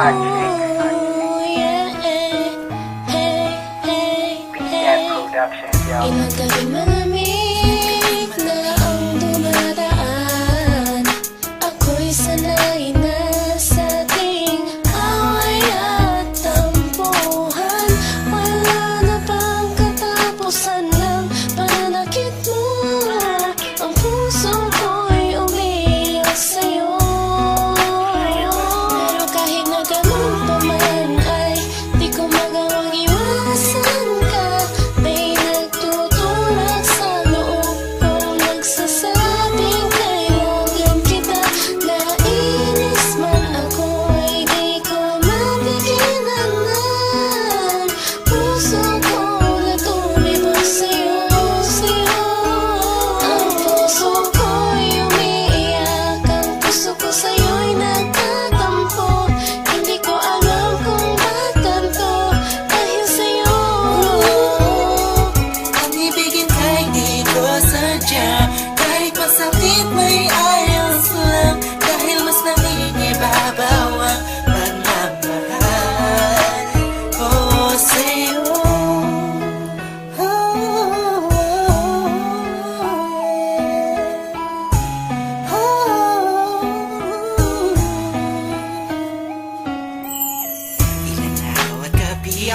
Hot Chicks, BTN Productions, yo. Ilang gabing malamig na ang dumadaan. Ako'y sanay na sa ating away at tampuhan. Wala na bang katapusan ng pananakit mo? Ang puso ko'y umiiyak sa'yo. Pero kahit na ganun pa man ay di ko magawang iwasan ka. May nagtutulak sa loob ko, nagsasabing kailangan kita. Nainis man ako ay di ko mapigilan. Puso ko na tumibok sa'yo, sa'yo. Ang puso ko'y umiiyak, ang puso ko sa'yo'y nagtatampo. Hindi ko alam kung ba't ganito, dahil sa'yo. Ang ibigin kay di ko sadya, kahit masakit may ayos lang, dahil mas nangingibabaw ang pagmamahal ko sa'yo. Ilang araw at gabi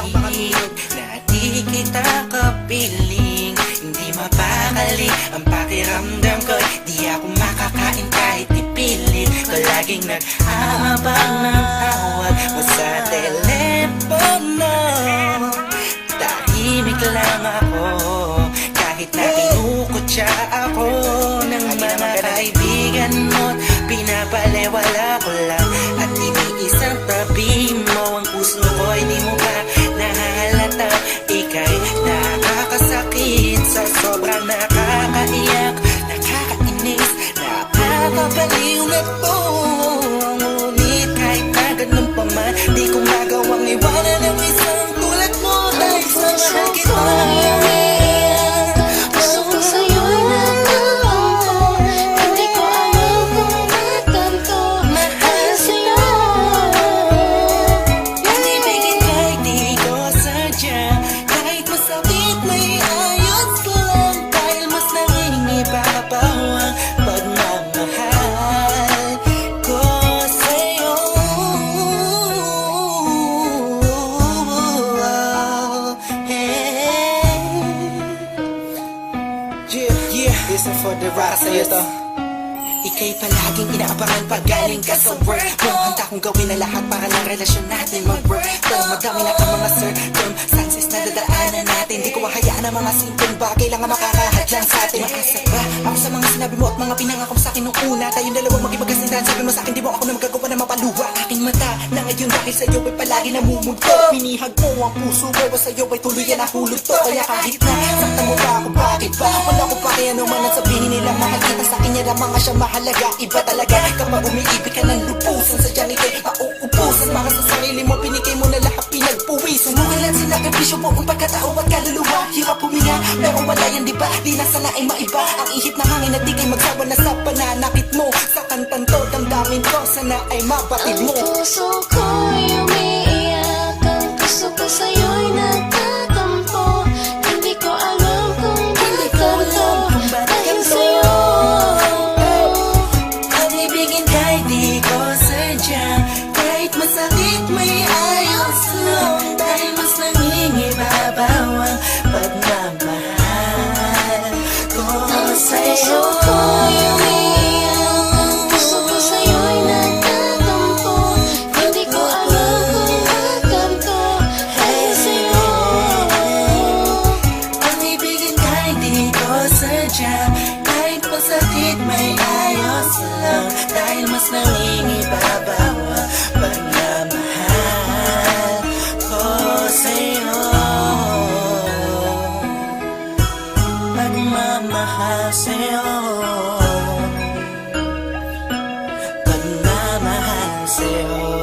na di kita kapiling, hindi mapakali ang pakiramdam ko. Di ako makakain kahit ipilit ko, laging nag-aabang ng tawag mo sa telepono. Tahimik lang ako kahit na kinukutya ako ng mga kaibigan mo. Pinapalewala ko lang at iniisang tabi mo. Ang puso ko'y di mo pa nahalata. Ika'y nakakasakit sa sobrang nakakaiyak, nakakainis, nakakabaliw na to. Ngunit kahit na ganun pa man, di ko magawang iwanan ang isang tulad mo. Dahil sa mahal kita. Puso ko sa'yo'y nagtatampo. Hindi ko alam kung ba't ganito, dahil sa'yo. Ang ibigin kahit di ko sadya, kahit masakit may ayos lang, dahil mas nangingibabaw ang pagmamahal ko sa'yo. Yeah, this is for the rock sa'yo to. Ika'y palaging inaabangan pag galing ka sa work mo. Handa kong gawin ang lahat para ng relasyon natin mag-work. Pero madami na ang mga circumstances na dadaanan natin. Di ko mahayaan ang mga simpleng bagay lang ang makakahadlang sa atin. Maasa ba ako sa mga sinabi mo at mga pinangako mo sa akin nung una? Tayong dalawang magipagkasindahan, sabi mo sa akin di mo ako na magagawa na mapaluwa. Aking mata na ngayon dahil sa'yo ay palagi namumulto. Pinihag mo ang puso ko, sa'yo ay tuluyan na hulot to. Kaya kahit na saktan mo ba ako, bakit ba? Wala ko pa kaya naman ang sabihin nila. Mahal kita sa akin yan ang mga siya mahalaga. Iba talaga kapag umiibig ka ng lupusan, sadyang ika'y mauubusan. Para sa sarili mo, pinigay mo na lahat, pinagpuwisan mo. Kailan sinakripisyo mo ang pagkatao at kaluluwa. Hirap huminga, pero wala yan diba? Di na sana ay maiba ang ihip ng hangin at di kay magsawa na sa pananakit mo. Sa kantang to, damdamin ko, sana ay mabatid mo. Ang puso ko'y umiiyak, ang puso ko sa'yo'y nagtatampo. Hindi ko alam kung ba't ganito, dahil sa'yo. Ang ibigin kahit di ko sadya, kahit masakit may ayos lang, dahil mas nangingibabaw ang pagmamahal ko Ang sa'yo. puso ko'y umiiyak, ang puso ko sa'yo'y nagtatampo. Hindi ko alam kung ba't ganito, dahil sa'yo. Ang ibigin kahit di ko sadya, kahit masakit may ayos lang, dahil mas nangingibabaw ang pagmamahal ko sa'yo. Pagmamahal sa'yo, pagmamahal sa'yo.